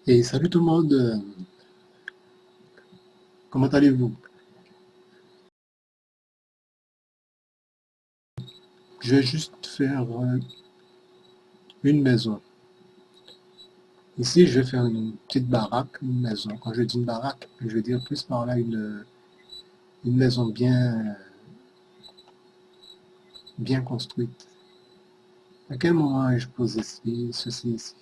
Et salut tout le monde, comment allez-vous? Je vais juste faire une maison. Ici, je vais faire une petite baraque, une maison. Quand je dis une baraque, je veux dire plus par là une maison bien construite. À quel moment ai-je posé ceci ici?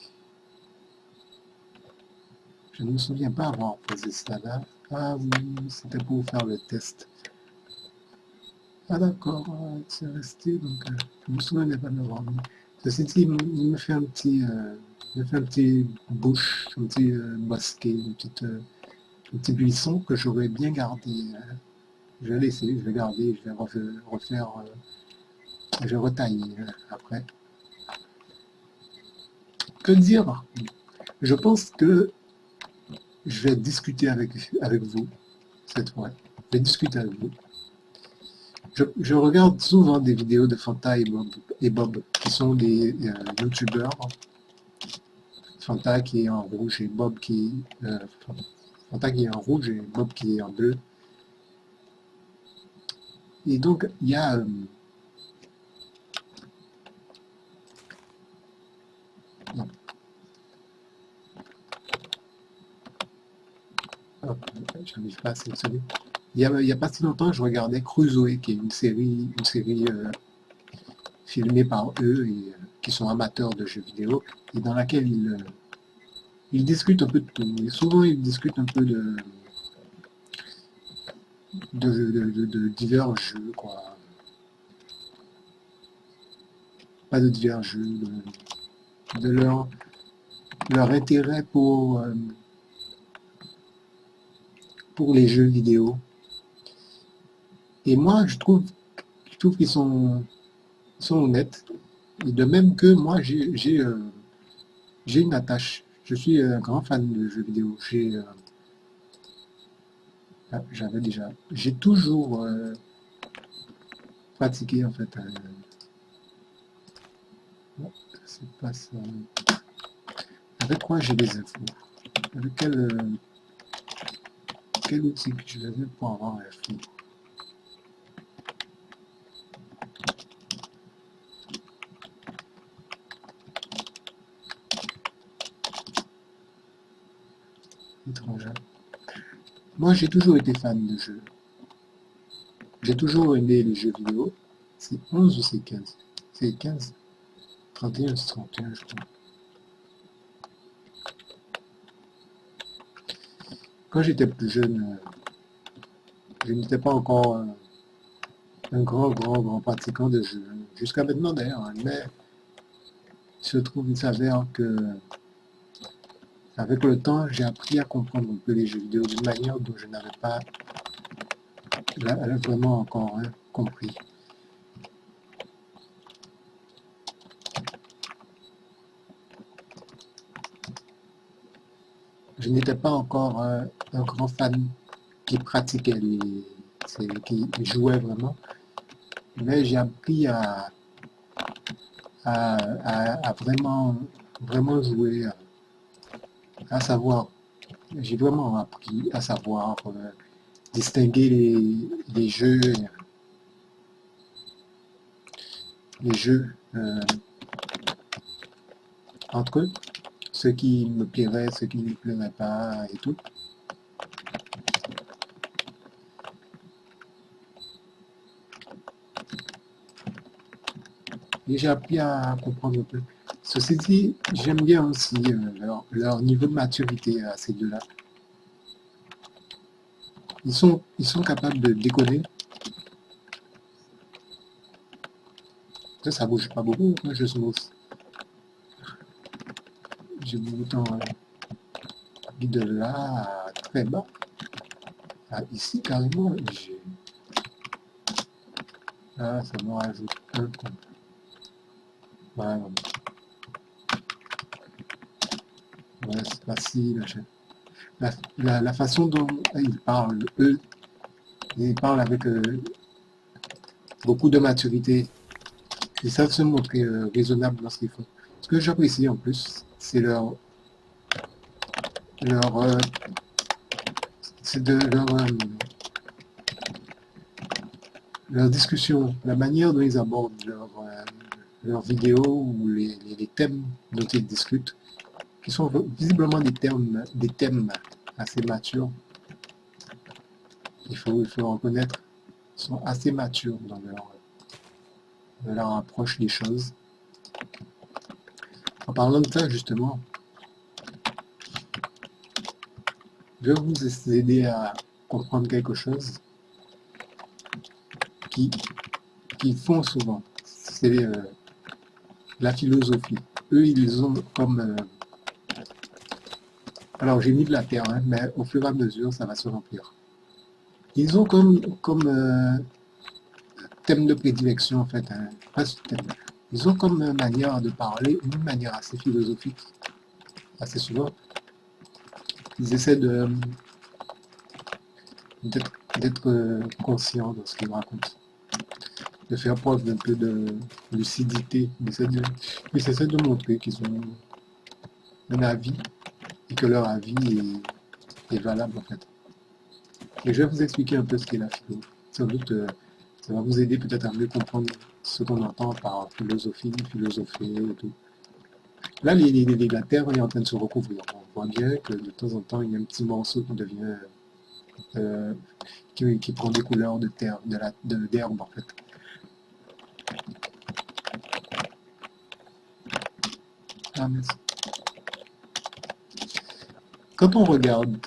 Je ne me souviens pas avoir posé ça là. Ah oui, c'était pour faire le test. Ah d'accord, c'est resté, donc je me souviens pas de l'avoir mis. Ceci dit, il me fait il me fait un petit bush, un petit bosquet, un petit buisson que j'aurais bien gardé. Je vais laisser, je vais garder, je vais refaire, je vais retailler après. Que dire? Je pense que je vais discuter avec vous cette fois. Je vais discuter avec vous. Je regarde souvent des vidéos de Fanta et Bob qui sont des youtubeurs. Fanta qui est en rouge et Fanta qui est en rouge et Bob qui est en bleu. Et donc il y a non, hop, j'arrive pas à sélectionner. Il y a pas si longtemps, je regardais Crusoe, qui est une série filmée par eux et qui sont amateurs de jeux vidéo, et dans laquelle ils discutent un peu de tout. Et souvent, ils discutent un peu de divers jeux, quoi. Pas de divers jeux, de leur intérêt pour les jeux vidéo. Et moi, je trouve ils sont honnêtes. Et de même que moi, j'ai une attache. Je suis un grand fan de jeux vidéo. J'avais déjà, j'ai toujours pratiqué en fait. Non, c'est pas ça. Avec quoi j'ai des infos? Avec quel outil que je vais pour avoir l'info? Étranger. Moi, j'ai toujours été fan de jeux. J'ai toujours aimé les jeux vidéo. C'est 11 ou c'est 15? C'est 15. 31, c'est 31, je crois. Quand j'étais plus jeune, je n'étais pas encore un grand pratiquant de jeux. Jusqu'à maintenant d'ailleurs, hein. Mais il s'avère que avec le temps, j'ai appris à comprendre un peu les jeux vidéo d'une manière dont je n'avais pas vraiment encore compris. Je n'étais pas encore un grand fan qui pratiquait qui jouait vraiment, mais j'ai appris à vraiment jouer, à savoir, j'ai vraiment appris à savoir distinguer les jeux entre eux, ce qui me plairait, ce qui ne me plairait pas et tout. Et j'ai appris à comprendre un peu. Ceci dit, j'aime bien aussi leur niveau de maturité à ces deux-là. Ils sont capables de décoder. Ça bouge pas beaucoup, moi je smooth. J'ai mon bouton de là à très bas. Ici, carrément, là, ça me rajoute un compte. Voilà. Ouais, c'est facile. La façon dont ils parlent, eux, ils parlent avec beaucoup de maturité. Ils savent se montrer raisonnables dans ce qu'ils font. Ce que j'apprécie en plus, c'est leur, c'est de leur discussion, la manière dont ils abordent leurs vidéos ou les thèmes dont ils discutent, qui sont visiblement des thèmes assez matures. Il faut reconnaître, ils sont assez matures dans leur approche des choses. En parlant de ça, justement, je vais vous aider à comprendre quelque chose qui font souvent. C'est la philosophie. Eux, ils ont comme... alors, j'ai mis de la terre, hein, mais au fur et à mesure, ça va se remplir. Ils ont comme thème de prédilection, en fait, hein, pas ce thème. Ils ont comme manière de parler, une manière assez philosophique, assez souvent. Ils essaient d'être conscients de ce qu'ils racontent, de faire preuve d'un peu de lucidité. Ils essaient de montrer qu'ils ont un avis et que leur avis est valable, en fait. Et je vais vous expliquer un peu ce qu'est la philo. Sans doute, ça va vous aider peut-être à mieux comprendre ce qu'on entend par philosophie, philosopher et tout. Là, la Terre est en train de se recouvrir. On voit bien que de temps en temps, il y a un petit morceau qui devient... qui prend des couleurs de terre, d'herbe en fait. Ah, merci. Quand on regarde,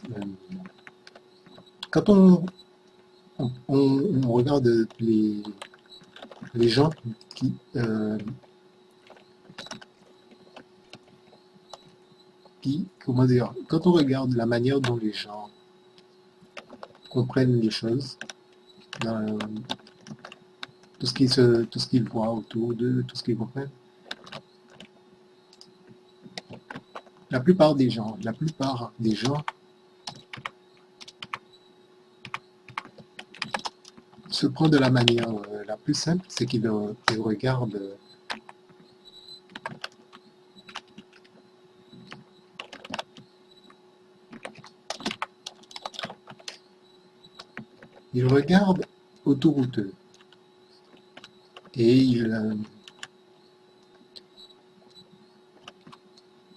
quand on regarde les gens comment dire, quand on regarde la manière dont les gens comprennent les choses, dans tout ce qu'ils voient autour d'eux, tout ce qu'ils comprennent, la plupart des gens se prend de la manière la plus simple, c'est qu'ils regardent autour d'eux et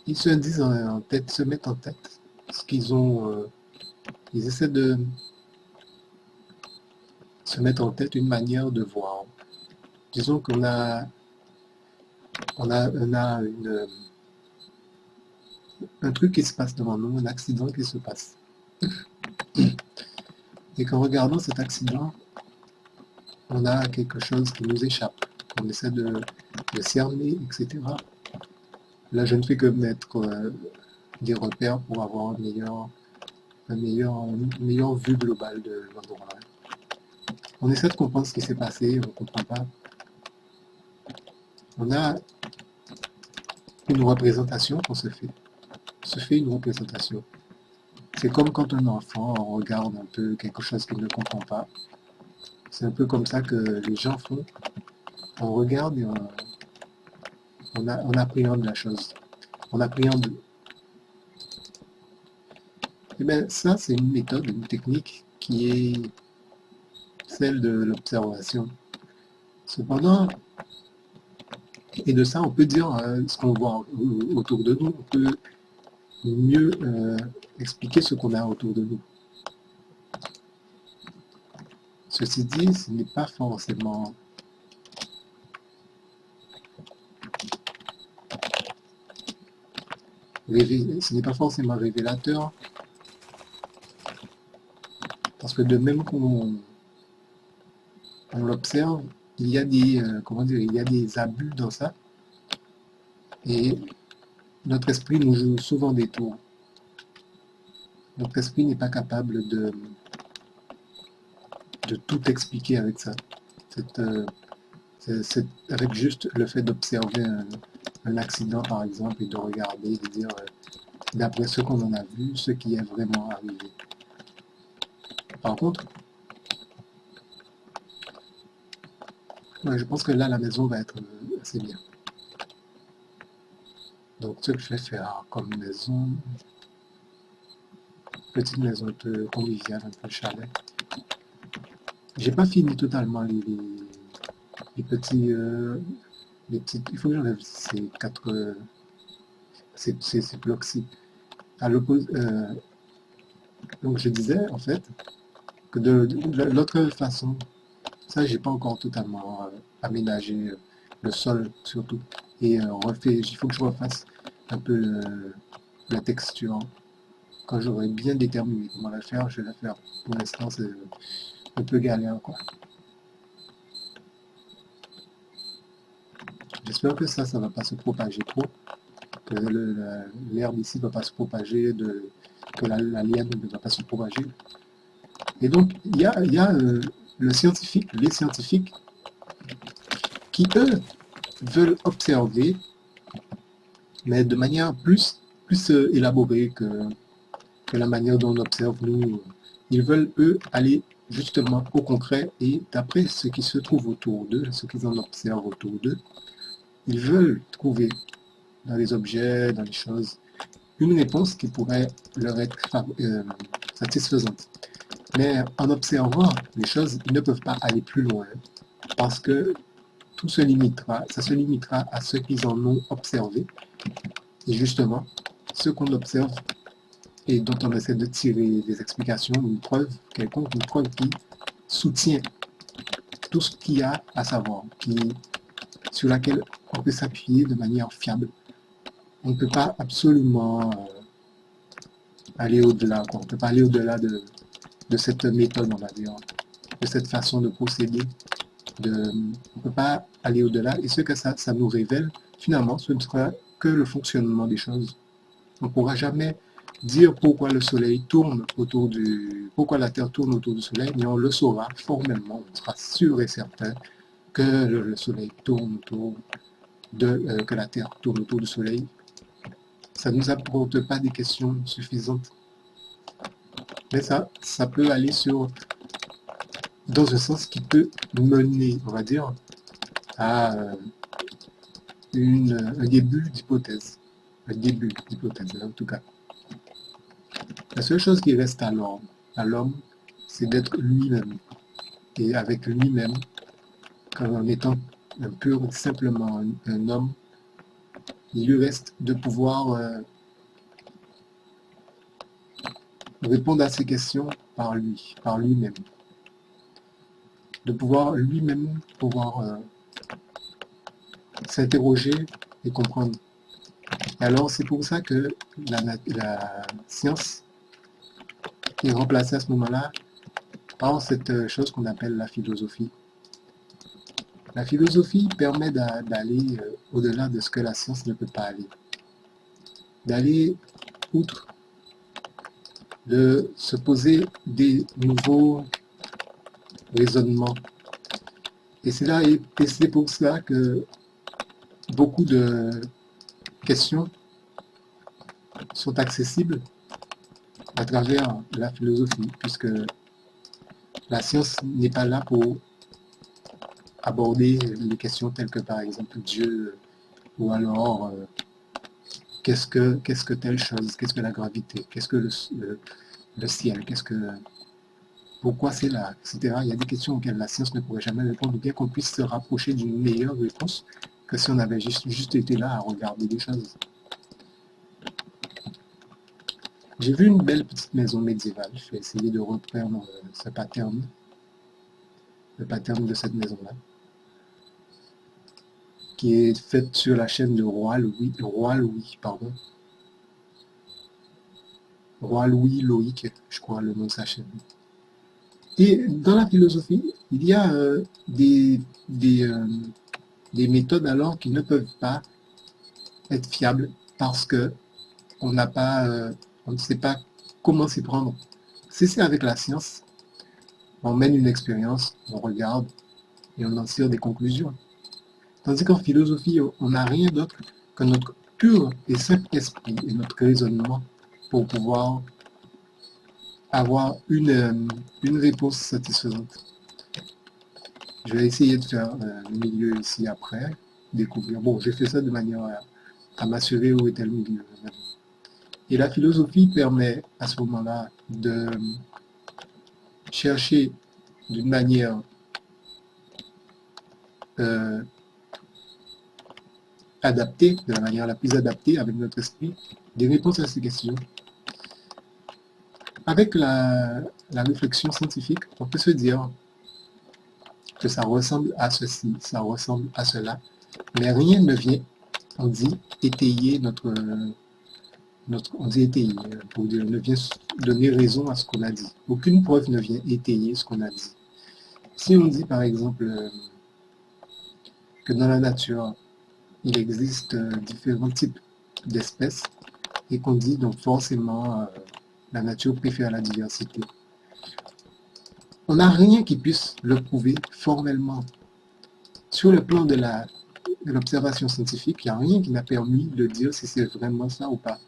ils se disent en tête, se mettent en tête ce qu'ils ont, ils essaient de se mettre en tête une manière de voir. Disons qu'on a, un truc qui se passe devant nous, un accident qui se passe. Et qu'en regardant cet accident, on a quelque chose qui nous échappe, qu'on essaie de cerner, etc. Là, je ne fais que mettre des repères pour avoir une meilleure vue globale de l'endroit. On essaie de comprendre ce qui s'est passé, on ne comprend pas. On a une représentation qu'on se fait une représentation. C'est comme quand un enfant regarde un peu quelque chose qu'il ne comprend pas. C'est un peu comme ça que les gens font. On regarde et on appréhende la chose. On appréhende. Et bien ça, c'est une méthode, une technique qui est celle de l'observation. Cependant, et de ça, on peut dire ce qu'on voit autour de nous. On peut mieux expliquer ce qu'on a autour de nous. Ceci dit, ce n'est pas forcément révélateur, parce que de même qu'on l'observe, il y a des il y a des abus dans ça, et notre esprit nous joue souvent des tours. Notre esprit n'est pas capable de tout expliquer avec ça. C'est avec juste le fait d'observer un accident, par exemple, et de regarder, de dire, d'après ce qu'on en a vu, ce qui est vraiment arrivé. Par contre, je pense que là, la maison va être assez bien. Donc, ce que je vais faire comme maison, petite maison un peu conviviale, un peu chalet. J'ai pas fini totalement les petits, les petites. Il faut que j'enlève ces quatre, ces blocs-ci. À l'opposé, donc je disais en fait que de l'autre façon, ça j'ai pas encore totalement aménagé le sol surtout et il faut que je refasse un peu la texture. Quand j'aurai bien déterminé comment la faire, je vais la faire. Pour l'instant, c'est un peu galère, quoi. J'espère que ça va pas se propager trop, que l'herbe ici va pas se propager, que la liane ne va pas se propager. Et donc, il y a les scientifiques qui, eux, veulent observer, mais de manière plus élaborée que la manière dont on observe nous. Ils veulent, eux, aller justement au concret et d'après ce qui se trouve autour d'eux, ce qu'ils en observent autour d'eux, ils veulent trouver dans les objets, dans les choses, une réponse qui pourrait leur être satisfaisante. Mais en observant les choses, ils ne peuvent pas aller plus loin parce que ça se limitera à ce qu'ils en ont observé. Et justement, ce qu'on observe et dont on essaie de tirer des explications, une preuve quelconque, une preuve qui soutient tout ce qu'il y a à savoir, sur laquelle on peut s'appuyer de manière fiable. On ne peut pas absolument aller au-delà, on ne peut pas aller au-delà de cette méthode, on va dire, de cette façon de procéder. On ne peut pas aller au-delà. Et ce que ça nous révèle, finalement, ce ne sera que le fonctionnement des choses. On ne pourra jamais dire pourquoi le soleil tourne pourquoi la Terre tourne autour du soleil, mais on le saura formellement, on sera sûr et certain que le soleil tourne autour que la Terre tourne autour du soleil. Ça ne nous apporte pas des questions suffisantes. Mais ça peut aller dans un sens qui peut mener, on va dire, à un début d'hypothèse. Un début d'hypothèse, en tout cas. La seule chose qui reste à l'homme, c'est d'être lui-même. Et avec lui-même, en étant simplement un homme, il lui reste de pouvoir répondre à ces questions par lui-même. De pouvoir lui-même s'interroger et comprendre. Et alors, c'est pour ça que la science est remplacée à ce moment-là par cette chose qu'on appelle la philosophie. La philosophie permet d'aller au-delà de ce que la science ne peut pas aller. D'aller outre, de se poser des nouveaux raisonnements. Et c'est pour cela que beaucoup de questions sont accessibles à travers la philosophie, puisque la science n'est pas là pour aborder les questions telles que par exemple Dieu, ou alors qu'est-ce que telle chose, qu'est-ce que la gravité, qu'est-ce que le ciel, pourquoi c'est là, etc. Il y a des questions auxquelles la science ne pourrait jamais répondre, bien qu'on puisse se rapprocher d'une meilleure réponse que si on avait juste été là à regarder les choses. J'ai vu une belle petite maison médiévale. Je vais essayer de reprendre ce pattern, le pattern de cette maison-là, qui est faite sur la chaîne de Roi Louis, Roi Louis Loïc, je crois le nom de sa chaîne. Et dans la philosophie, il y a des méthodes alors qui ne peuvent pas être fiables parce que on ne sait pas comment s'y prendre. Si c'est avec la science, on mène une expérience, on regarde et on en tire des conclusions. Tandis qu'en philosophie, on n'a rien d'autre que notre pur et simple esprit et notre raisonnement pour pouvoir avoir une réponse satisfaisante. Je vais essayer de faire le milieu ici après, découvrir. Bon, j'ai fait ça de manière à m'assurer où était le milieu. Et la philosophie permet à ce moment-là de chercher d'une manière adaptée, de la manière la plus adaptée avec notre esprit, des réponses à ces questions. Avec la réflexion scientifique, on peut se dire que ça ressemble à ceci, ça ressemble à cela, mais rien ne vient, on dit, étayer on dit étayer, pour dire, ne vient donner raison à ce qu'on a dit. Aucune preuve ne vient étayer ce qu'on a dit. Si on dit par exemple que dans la nature, il existe différents types d'espèces et qu'on dit donc forcément la nature préfère la diversité. On n'a rien qui puisse le prouver formellement. Sur le plan de l'observation scientifique, il n'y a rien qui n'a permis de dire si c'est vraiment ça ou pas.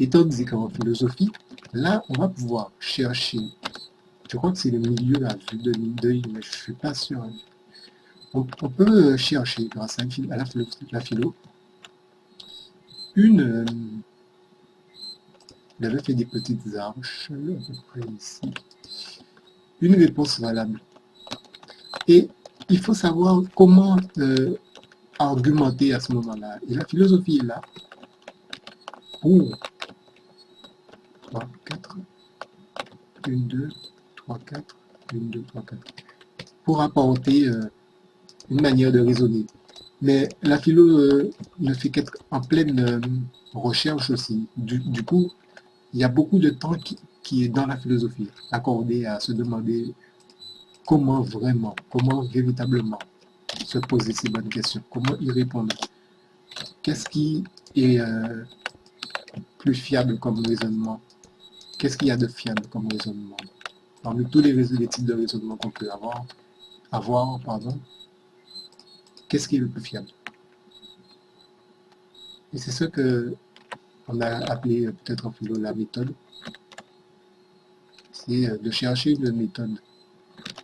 Étant donné qu'en philosophie, là, on va pouvoir chercher, je crois que c'est le milieu à vue de l'œil, mais je ne suis pas sûr. On peut chercher, grâce à la philo, il avait fait des petites arches, à peu près ici, une réponse valable. Et il faut savoir comment argumenter à ce moment-là. Et la philosophie est là pour 3, 4, 1, 2, 3, 4, 1, 2, 3, 4, pour apporter une manière de raisonner. Mais la philo ne fait qu'être en pleine recherche aussi. Du coup, il y a beaucoup de temps qui est dans la philosophie, accordé à se demander comment vraiment, comment véritablement se poser ces bonnes questions, comment y répondre. Qu'est-ce qui est plus fiable comme raisonnement? Qu'est-ce qu'il y a de fiable comme raisonnement? Parmi tous les types de raisonnement qu'on peut avoir, qu'est-ce qui est le plus fiable? Et c'est ce que on a appelé peut-être en philo la méthode. C'est de chercher une méthode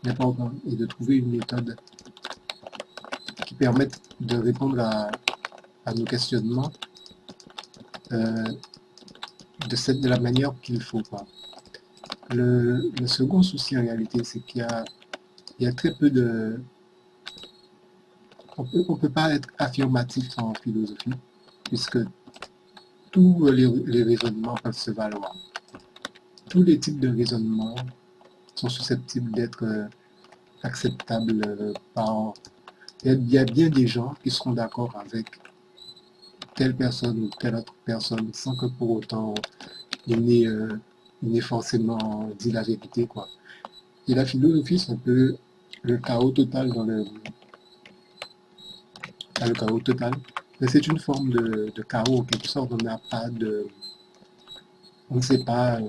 importante et de trouver une méthode qui permette de répondre à nos questionnements de la manière qu'il faut. Le second souci en réalité, c'est qu'il y a très peu de... On peut pas être affirmatif en philosophie, puisque tous les raisonnements peuvent se valoir. Tous les types de raisonnements sont susceptibles d'être acceptables par... Il y a bien des gens qui seront d'accord avec telle personne ou telle autre personne sans que pour autant il n'ait forcément dit la vérité, quoi. Et la philosophie, c'est un peu le chaos total le chaos total. Mais c'est une forme de chaos, en quelque sorte. On ne sait pas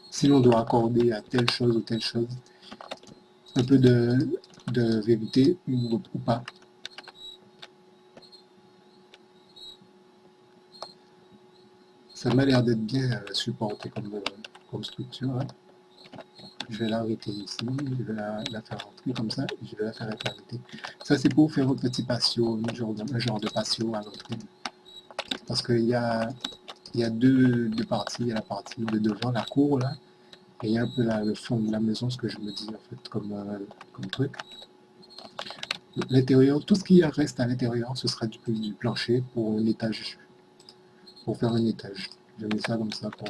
si l'on doit accorder à telle chose ou telle chose un peu de vérité ou pas. Ça m'a l'air d'être bien supporté comme structure. Hein. Je vais l'arrêter ici, je vais la faire rentrer comme ça, et je vais la faire arrêter. Ça, c'est pour faire un petit patio, un genre de patio à l'entrée. Parce qu'il y a deux parties. Il y a la partie de devant, la cour, là, et il y a un peu le fond de la maison, ce que je me dis, en fait, comme truc. L'intérieur, tout ce qui reste à l'intérieur, ce sera du plancher pour un étage, pour faire un étage. Je mets ça comme ça pour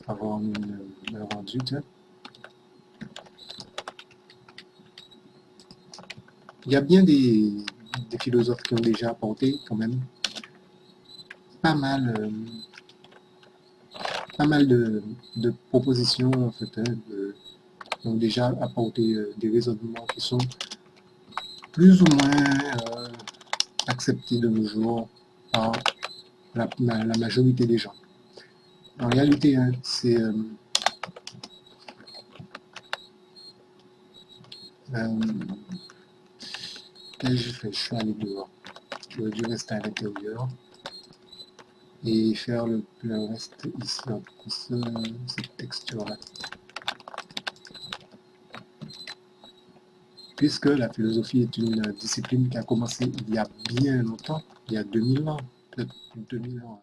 avoir un rendu, tu sais. Il y a bien des philosophes qui ont déjà apporté quand même pas mal de propositions en fait, qui ont déjà apporté des raisonnements qui sont plus ou moins acceptés de nos jours par la majorité des gens. En réalité, hein, c'est qu'est-ce que j'ai fait? Je suis allé dehors. J'aurais dû rester à l'intérieur et faire le reste ici, cette texture-là. Puisque la philosophie est une discipline qui a commencé il y a bien longtemps, il y a 2000 ans, peut-être 2000 ans.